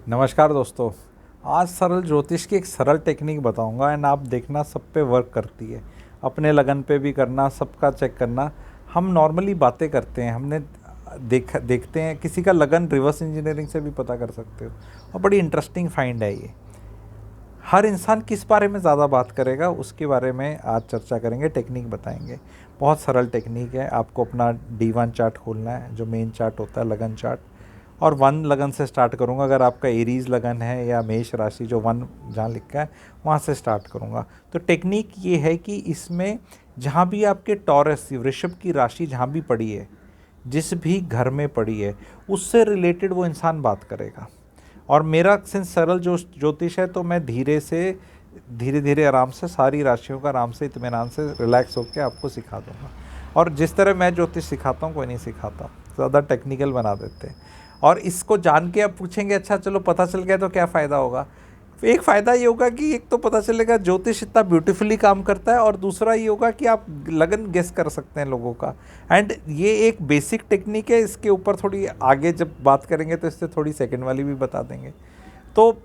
नमस्कार दोस्तों। आज सरल ज्योतिष की एक सरल टेक्निक बताऊंगा एंड आप देखना सब पे वर्क करती है। अपने लगन पे भी करना, सबका चेक करना। हम नॉर्मली बातें करते हैं, हमने देखते हैं किसी का लगन रिवर्स इंजीनियरिंग से भी पता कर सकते हो और बड़ी इंटरेस्टिंग फाइंड है ये। हर इंसान किस बारे में ज़्यादा बात करेगा उसके बारे में आज चर्चा करेंगे, टेक्निक बताएंगे। बहुत सरल टेक्निक है। आपको अपना D1 चार्ट खोलना है, जो मेन चार्ट होता है लगन चार्ट, और 1 लगन से स्टार्ट करूंगा। अगर आपका एरीज लगन है या मेष राशि, जो 1 जहाँ लिखा है वहाँ से स्टार्ट करूंगा। तो टेक्निक ये है कि इसमें जहाँ भी आपके टॉरस वृषभ की राशि जहाँ भी पड़ी है, जिस भी घर में पड़ी है, उससे रिलेटेड वो इंसान बात करेगा। और मेरा सिंस सरल जो ज्योतिष है, तो मैं धीरे धीरे आराम से सारी राशियों का आराम से इत्मीनान से रिलैक्स होकर आपको सिखा दूंगा। और जिस तरह मैं ज्योतिष सिखाता हूँ कोई नहीं सिखाता, ज़्यादा टेक्निकल बना देते हैं। और इसको जान के आप पूछेंगे अच्छा चलो पता चल गया तो क्या फ़ायदा होगा। एक फ़ायदा ये होगा कि एक तो पता चलेगा ज्योतिष इतना ब्यूटीफुली काम करता है, और दूसरा ये होगा कि आप लगन गेस कर सकते हैं लोगों का। एंड ये एक बेसिक टेक्निक है, इसके ऊपर थोड़ी आगे जब बात करेंगे तो इससे थोड़ी सेकंड वाली भी बता देंगे। तो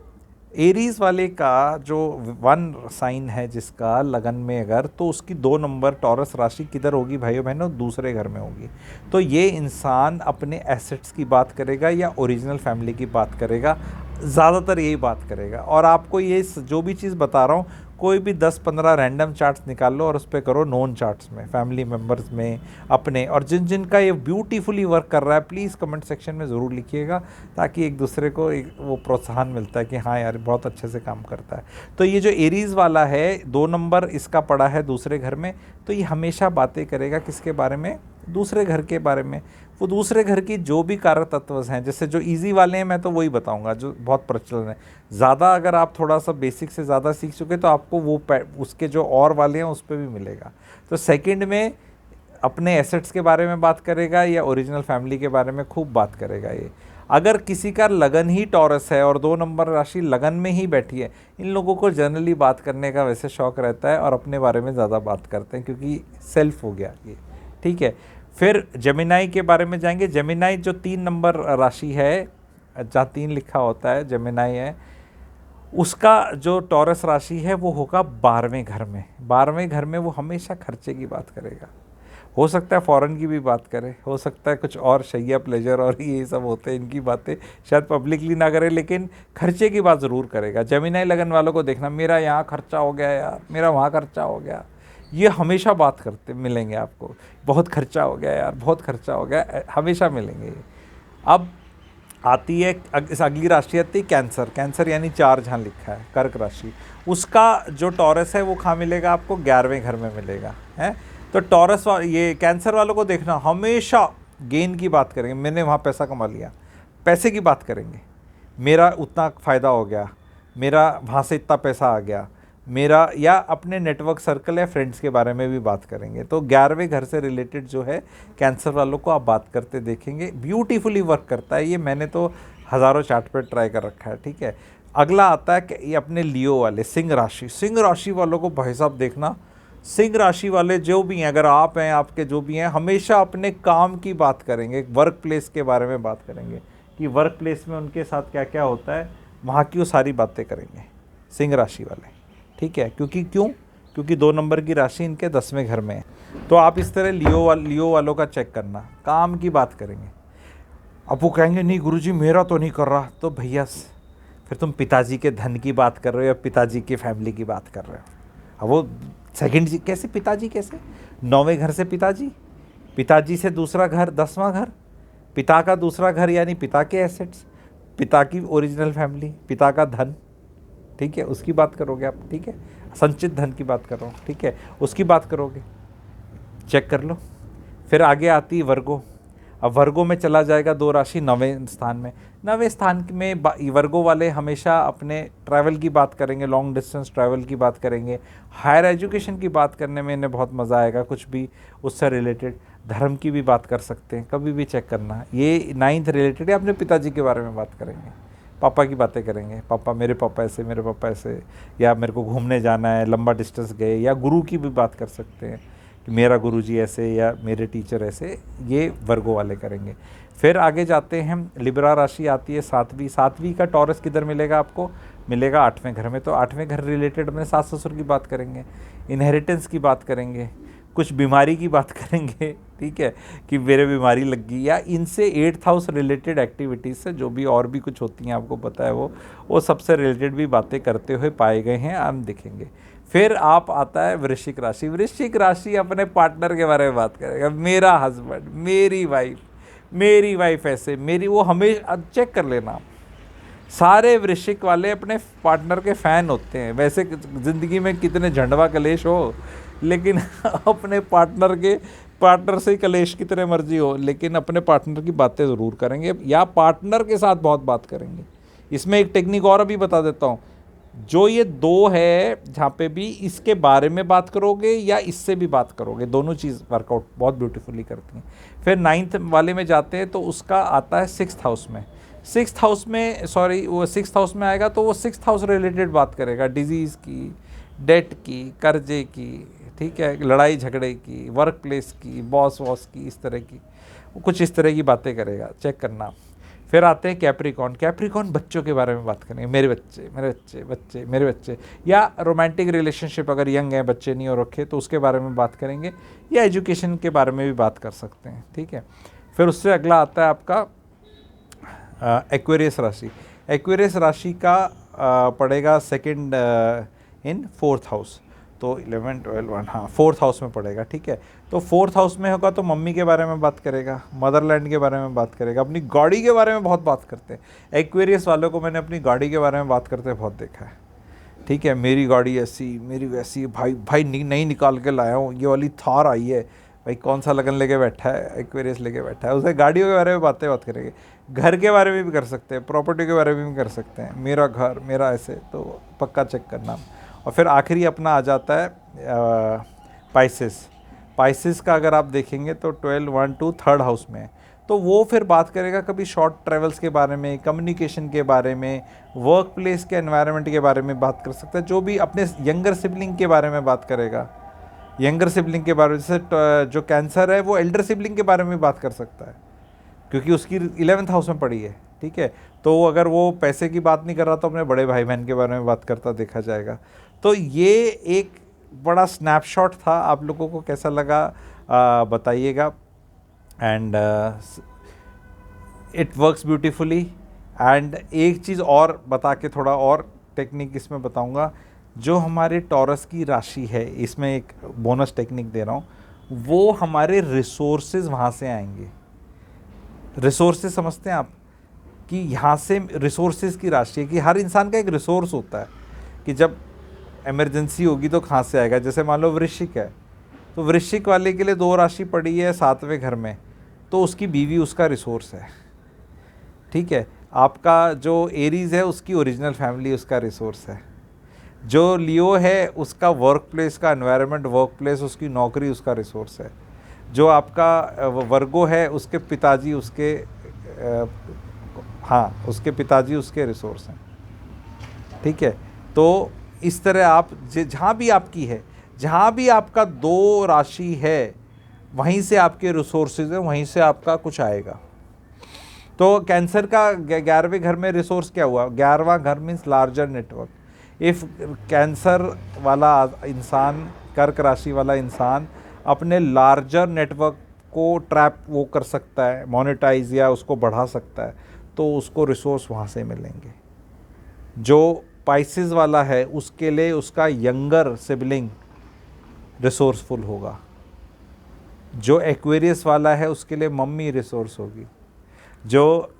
एरीज वाले का जो 1 साइन है जिसका लगन में, अगर तो उसकी 2 नंबर टॉरस राशि किधर होगी भाइयों बहनों? दूसरे घर में होगी। तो ये इंसान अपने एसेट्स की बात करेगा या ओरिजिनल फैमिली की बात करेगा, ज़्यादातर यही बात करेगा। और आपको ये जो भी चीज़ बता रहा हूँ, कोई भी 10-15 रैंडम चार्ट्स निकाल लो और उस पर करो नोन चार्ट्स में, फैमिली मेम्बर्स में, अपने। और जिनका ये ब्यूटीफुली वर्क कर रहा है प्लीज़ कमेंट सेक्शन में ज़रूर लिखिएगा, ताकि एक दूसरे को वो प्रोत्साहन मिलता है कि हाँ यार बहुत अच्छे से काम करता है। तो ये जो एरीज़ वाला है, 2 नंबर इसका पड़ा है दूसरे घर में, तो ये हमेशा बातें करेगा किसके बारे में? दूसरे घर के बारे में। वो दूसरे घर की जो भी कारक तत्व हैं, जैसे जो इजी वाले हैं मैं तो वही बताऊंगा जो बहुत प्रचलन है। ज़्यादा अगर आप थोड़ा सा बेसिक से ज़्यादा सीख चुके तो आपको वो उसके जो और वाले हैं उस पर भी मिलेगा। तो सेकंड में अपने एसेट्स के बारे में बात करेगा या ओरिजिनल फैमिली के बारे में खूब बात करेगा ये। अगर किसी का लगन ही टॉरस है और 2 नंबर राशि लगन में ही बैठी है, इन लोगों को जनरली बात करने का वैसे शौक रहता है और अपने बारे में ज़्यादा बात करते हैं, क्योंकि सेल्फ हो गया ये। ठीक है। फिर जेमिनाई के बारे में जाएंगे। जेमिनाई जो 3 नंबर राशि है, जहाँ 3 लिखा होता है जेमिनाई है, उसका जो टॉरस राशि है वो होगा 12वें घर में। 12वें घर में वो हमेशा खर्चे की बात करेगा। हो सकता है फॉरेन की भी बात करे, हो सकता है कुछ और शैया प्लेजर और ये सब होते हैं, इनकी बातें शायद पब्लिकली ना करे, लेकिन खर्चे की बात ज़रूर करेगा। जेमिनाई लगन वालों को देखना, मेरा यहाँ खर्चा हो गया यार, मेरा वहाँ खर्चा हो गया, ये हमेशा बात करते मिलेंगे आपको। बहुत खर्चा हो गया यार, बहुत खर्चा हो गया, हमेशा मिलेंगे ये। अब आती है इस अगली राशि आती है कैंसर। कैंसर यानी 4 जहाँ लिखा है कर्क राशि, उसका जो टॉरस है वो कहाँ मिलेगा आपको? 11वें घर में मिलेगा है। तो टॉरस ये कैंसर वालों को देखना, हमेशा गेन की बात करेंगे। मैंने वहाँ पैसा कमा लिया, पैसे की बात करेंगे। मेरा उतना फ़ायदा हो गया, मेरा वहाँ से इतना पैसा आ गया, मेरा, या अपने नेटवर्क सर्कल या फ्रेंड्स के बारे में भी बात करेंगे। तो 11वें घर से रिलेटेड जो है कैंसर वालों को आप बात करते देखेंगे। ब्यूटीफुली वर्क करता है ये, मैंने तो हज़ारों चार्ट पे ट्राई कर रखा है। ठीक है। अगला आता है कि ये अपने लियो वाले, सिंह राशि। सिंह राशि वालों को भाई साहब देखना, सिंह राशि वाले जो भी हैं, अगर आप हैं, आपके जो भी हैं, हमेशा अपने काम की बात करेंगे, वर्क प्लेस के बारे में बात करेंगे कि वर्क प्लेस में उनके साथ क्या क्या होता है, वहाँ की वो सारी बातें करेंगे सिंह राशि वाले। ठीक है। क्योंकि 2 नंबर की राशि इनके 10वें घर में है। तो आप इस तरह लियो वालों का चेक करना, काम की बात करेंगे। अब वो कहेंगे नहीं गुरुजी मेरा तो नहीं कर रहा, तो भैया फिर तुम पिताजी के धन की बात कर रहे हो या पिताजी की फैमिली की बात कर रहे हो? अब वो सेकंड जी कैसे, पिताजी कैसे? 9वें घर से पिताजी, पिताजी से दूसरा घर 10वां घर, पिता का दूसरा घर यानी पिता के एसेट्स, पिता की ओरिजिनल फैमिली, पिता का धन। ठीक है, उसकी बात करोगे आप। ठीक है, संचित धन की बात कर रहा हूँ। ठीक है, उसकी बात करोगे, चेक कर लो। फिर आगे आती है वर्गो। अब वर्गो में चला जाएगा 2 राशि 9वें स्थान में। 9वें स्थान में वर्गो वाले हमेशा अपने ट्रैवल की बात करेंगे, लॉन्ग डिस्टेंस ट्रैवल की बात करेंगे, हायर एजुकेशन की बात करने में इन्हें बहुत मज़ा आएगा, कुछ भी उससे रिलेटेड। धर्म की भी बात कर सकते हैं, कभी भी चेक करना। ये 9th रिलेटेड है, अपने पिताजी के बारे में बात करेंगे, पापा की बातें करेंगे, पापा मेरे पापा ऐसे, मेरे पापा ऐसे, या मेरे को घूमने जाना है, लंबा डिस्टेंस गए, या गुरु की भी बात कर सकते हैं कि मेरा गुरुजी ऐसे या मेरे टीचर ऐसे, ये वर्गो वाले करेंगे। फिर आगे जाते हैं, लिब्रा राशि आती है सातवीं। सातवीं का टॉरस किधर मिलेगा आपको? मिलेगा आठवें घर में। तो आठवें घर रिलेटेड अपने सास ससुर की बात करेंगे, इनहेरिटेंस की बात करेंगे, कुछ बीमारी की बात करेंगे, ठीक है, कि मेरे बीमारी लग गई, या इनसे 8th हाउस रिलेटेड एक्टिविटीज़ से जो भी और भी कुछ होती हैं आपको पता है, वो सबसे रिलेटेड भी बातें करते हुए पाए गए हैं, हम देखेंगे। फिर आप आता है वृश्चिक राशि। वृश्चिक राशि अपने पार्टनर के बारे में बात करेगा, मेरा हस्बैंड, मेरी वाइफ ऐसे, मेरी वो, हमें चेक कर लेना आप। सारे वृश्चिक वाले अपने पार्टनर के फ़ैन होते हैं। वैसे ज़िंदगी में कितने झंडवा कलेश हो, लेकिन अपने पार्टनर से ही कलेश कितने मर्जी हो, लेकिन अपने पार्टनर की बातें ज़रूर करेंगे, या पार्टनर के साथ बहुत बात करेंगे। इसमें एक टेक्निक और अभी बता देता हूँ, जो ये दो है जहाँ पे भी इसके बारे में बात करोगे या इससे भी बात करोगे, दोनों चीज़ वर्कआउट बहुत ब्यूटीफुली करती हैं। फिर 9th वाले में जाते हैं तो उसका आता है 6th हाउस में। 6th हाउस में, सॉरी, वो 6th हाउस में आएगा तो वो 6th हाउस रिलेटेड बात करेगा, डिजीज़ की, डेट की, कर्जे की, ठीक है, लड़ाई झगड़े की, वर्क प्लेस की, बॉस की, इस तरह की, कुछ इस तरह की बातें करेगा, चेक करना। फिर आते हैं कैप्रिकॉन। कैप्रिकॉन बच्चों के बारे में बात करेंगे, मेरे बच्चे, या रोमांटिक रिलेशनशिप, अगर यंग है, बच्चे नहीं हो रखे, तो उसके बारे में बात करेंगे, या एजुकेशन के बारे में भी बात कर सकते हैं, ठीक है। फिर उससे अगला आता है आपका एक्वेरियस राशि। एक्वेरियस राशि का पड़ेगा सेकंड इन 4th हाउस, तो 11, 12, 1, हाँ 4th हाउस में पड़ेगा, ठीक है। तो 4th हाउस में होगा तो मम्मी के बारे में बात करेगा, मदरलैंड के बारे में बात करेगा, अपनी गाड़ी के बारे में बहुत बात करते हैं। एक्वेरियस वालों को मैंने अपनी गाड़ी के बारे में बात करते बहुत देखा है, ठीक है। मेरी गाड़ी ऐसी, मेरी वैसी, भाई नई निकाल के लाया हूँ, ये वाली थार आई है, भाई कौन सा लगन लेके बैठा है, एक्वेरियस लेके बैठा है। उसे गाड़ियों के बारे में बात करेंगे, घर के बारे में भी कर सकते हैं, प्रॉपर्टी के बारे में भी कर सकते हैं, मेरा घर, मेरा ऐसे, तो पक्का चेक करना। और फिर आखिरी अपना आ जाता है पाइसेस का अगर आप देखेंगे तो 12, 1, 2, 3rd हाउस में है, तो वो फिर बात करेगा कभी शॉर्ट ट्रैवल्स के बारे में, कम्युनिकेशन के बारे में, वर्क प्लेस के एनवायरनमेंट के बारे में बात कर सकता है, जो भी अपने यंगर सिबलिंग के बारे में बात करेगा, यंगर सिबलिंग के बारे में। जैसे जो कैंसर है वो एल्डर सिबलिंग के बारे में बात कर सकता है, क्योंकि उसकी 11th हाउस में पड़ी है, ठीक है। तो अगर वो पैसे की बात नहीं कर रहा तो अपने बड़े भाई बहन के बारे में बात करता देखा जाएगा। तो ये एक बड़ा स्नैपशॉट था, आप लोगों को कैसा लगा बताइएगा। And it works beautifully. And एक चीज़ और बता के थोड़ा और टेक्निक इसमें बताऊंगा, जो हमारे टॉरस की राशि है, इसमें एक बोनस टेक्निक दे रहा हूँ, वो हमारे रिसोर्सेज वहाँ से आएंगे। रिसोर्सेज समझते हैं आप, कि यहाँ से रिसोर्सेज की राशि है, कि हर इंसान का एक रिसोर्स होता है, कि जब इमरजेंसी होगी तो कहाँ से आएगा। जैसे मान लो वृश्चिक है, तो वृश्चिक वाले के लिए 2 राशि पड़ी है 7वें घर में, तो उसकी बीवी उसका रिसोर्स है, ठीक है। आपका जो एरीज है उसकी ओरिजिनल फैमिली उसका रिसोर्स है। जो लियो है उसका वर्क प्लेस का एनवायरनमेंट, वर्क प्लेस, उसकी नौकरी उसका रिसोर्स है। जो आपका वर्गो है उसके पिताजी उसके उसके पिताजी उसके रिसोर्स हैं, ठीक है। तो इस तरह आप जहाँ भी आपकी है, जहाँ भी आपका 2 राशि है, वहीं से आपके रिसोर्सेज हैं, वहीं से आपका कुछ आएगा। तो कैंसर का 11वें घर में रिसोर्स क्या हुआ? 11वां घर means larger network. If cancer वाला इंसान, कर्क राशि वाला इंसान अपने लार्जर नेटवर्क को ट्रैप वो कर सकता है, मोनेटाइज या उसको बढ़ा सकता है, तो उसको रिसोर्स वहाँ से मिलेंगे। जो पाइसेस वाला है उसके लिए उसका यंगर सिबलिंग रिसोर्सफुल होगा। जो एक्वेरियस वाला है उसके लिए मम्मी रिसोर्स होगी। जो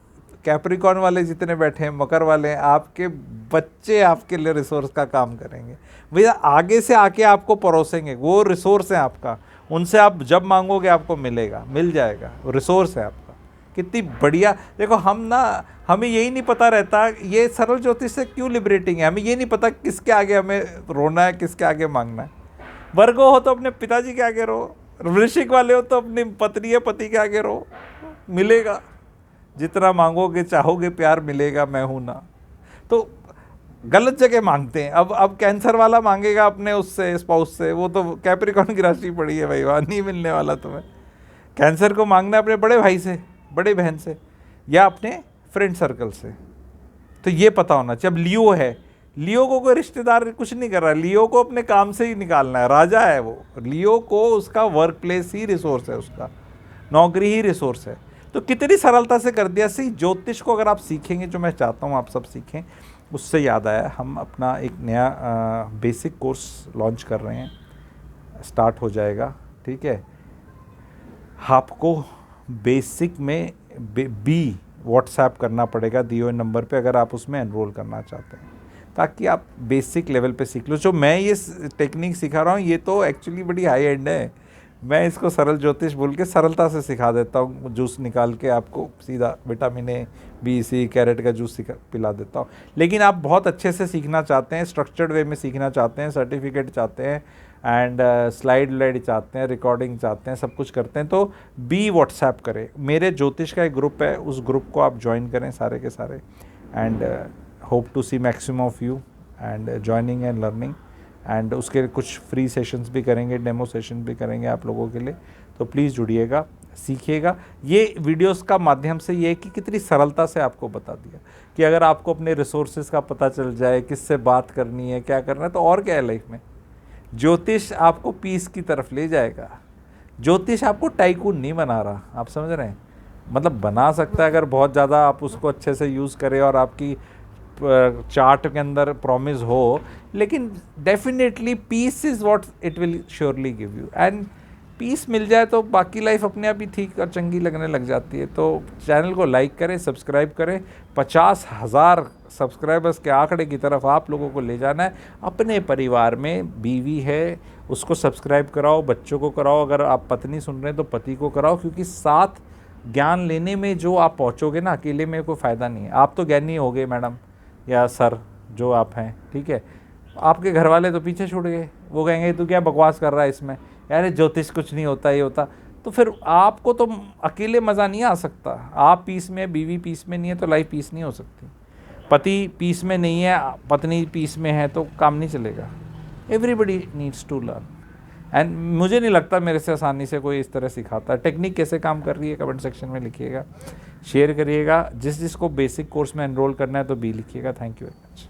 कैप्रिकॉन वाले जितने बैठे हैं, मकर वाले हैं, आपके बच्चे आपके लिए रिसोर्स का काम करेंगे। भैया आगे से आके आपको परोसेंगे, वो रिसोर्स है आपका, उनसे आप जब मांगोगे आपको मिलेगा, मिल जाएगा, वो रिसोर्स है आपका। कितनी बढ़िया। देखो हमें यही नहीं पता रहता, ये सरल ज्योतिष से क्यों लिबरेटिंग है, हमें ये नहीं पता किसके आगे हमें रोना है, किसके आगे मांगना है। वर्गो हो तो अपने पिताजी के आगे रो, वृश्चिक वाले हो तो अपनी पत्नी या पति के आगे रो, मिलेगा। जितना मांगोगे चाहोगे प्यार मिलेगा, मैं हूं ना। तो गलत जगह मांगते हैं। अब कैंसर वाला मांगेगा अपने उससे स्पाउस से, वो तो कैप्रिकॉर्न की राशि पड़ी है भाई, वहाँ नहीं मिलने वाला तुम्हें। कैंसर को मांगना है अपने बड़े भाई से, बड़े बहन से, या अपने फ्रेंड सर्कल से। तो ये पता होना चाहिए। अब लियो है, लियो को कोई रिश्तेदार कुछ नहीं कर रहा है, लियो को अपने काम से ही निकालना है, राजा है वो। लियो को उसका वर्क प्लेस ही रिसोर्स है, उसका नौकरी ही रिसोर्स है। तो कितनी सरलता से कर दिया। सी ज्योतिष को अगर आप सीखेंगे, जो मैं चाहता हूँ आप सब सीखें, उससे याद आया हम अपना एक नया बेसिक कोर्स लॉन्च कर रहे हैं, स्टार्ट हो जाएगा, ठीक है। आपको बेसिक में बी व्हाट्सएप करना पड़ेगा दिए हुए नंबर पे, अगर आप उसमें एनरोल करना चाहते हैं, ताकि आप बेसिक लेवल पे सीख लो। जो मैं ये टेक्निक सिखा रहा हूँ ये तो एक्चुअली बड़ी हाई एंड है। मैं इसको सरल ज्योतिष बोल के सरलता से सिखा देता हूँ, जूस निकाल के आपको सीधा vitamin A, B, C, carrot का जूस पिला देता हूँ। लेकिन आप बहुत अच्छे से सीखना चाहते हैं, स्ट्रक्चर्ड वे में सीखना चाहते हैं, सर्टिफिकेट चाहते हैं, एंड स्लाइड चाहते हैं, रिकॉर्डिंग चाहते हैं, सब कुछ करते हैं, तो बी व्हाट्सएप करें। मेरे ज्योतिष का एक ग्रुप है, उस ग्रुप को आप ज्वाइन करें सारे के सारे, and hope to see maximum of you and joining and learning. And उसके कुछ फ्री सेशंस भी करेंगे, डेमो सेशन भी करेंगे आप लोगों के लिए। तो प्लीज़ जुड़िएगा, सीखिएगा। ये वीडियोस का माध्यम से ये कि कितनी सरलता से आपको बता दिया कि अगर आपको अपने रिसोर्सेज का पता चल जाए, किससे बात करनी है, क्या करना है, तो और क्या है लाइफ में। ज्योतिष आपको पीस की तरफ ले जाएगा। ज्योतिष आपको टाइकून नहीं बना रहा, आप समझ रहे हैं। मतलब बना सकता है अगर बहुत ज़्यादा आप उसको अच्छे से यूज़ करें और आपकी चार्ट के अंदर प्रॉमिस हो, लेकिन definitely peace is what it will surely give you. And peace मिल जाए तो बाकी लाइफ अपने आप ही ठीक और चंगी लगने लग जाती है। तो चैनल को लाइक करें, सब्सक्राइब करें। 50,000 सब्सक्राइबर्स के आंकड़े की तरफ आप लोगों को ले जाना है। अपने परिवार में बीवी है, उसको सब्सक्राइब कराओ, बच्चों को कराओ, अगर आप पत्नी सुन रहे हैं तो पति को कराओ, क्योंकि साथ ज्ञान लेने में जो आप पहुँचोगे ना, अकेले में कोई फ़ायदा नहीं है। आप तो ज्ञानी हो गए मैडम या सर, जो आप हैं, ठीक है। आपके घर वाले तो पीछे छूट गए, वो कहेंगे तू क्या बकवास कर रहा है इसमें, यार ज्योतिष कुछ नहीं होता, ये होता। तो फिर आपको तो अकेले मज़ा नहीं आ सकता। आप पीस में, बीवी पीस में नहीं है तो लाइफ पीस नहीं हो सकती। पति पीस में नहीं है, पत्नी पीस में है तो काम नहीं चलेगा। Everybody needs to learn. And मुझे नहीं लगता मेरे से आसानी से कोई इस तरह सिखाता है। टेक्निक कैसे काम कर रही है कमेंट सेक्शन में लिखिएगा, शेयर करिएगा। जिसको बेसिक कोर्स में एनरोल करना है तो बी लिखिएगा। Thank you very much.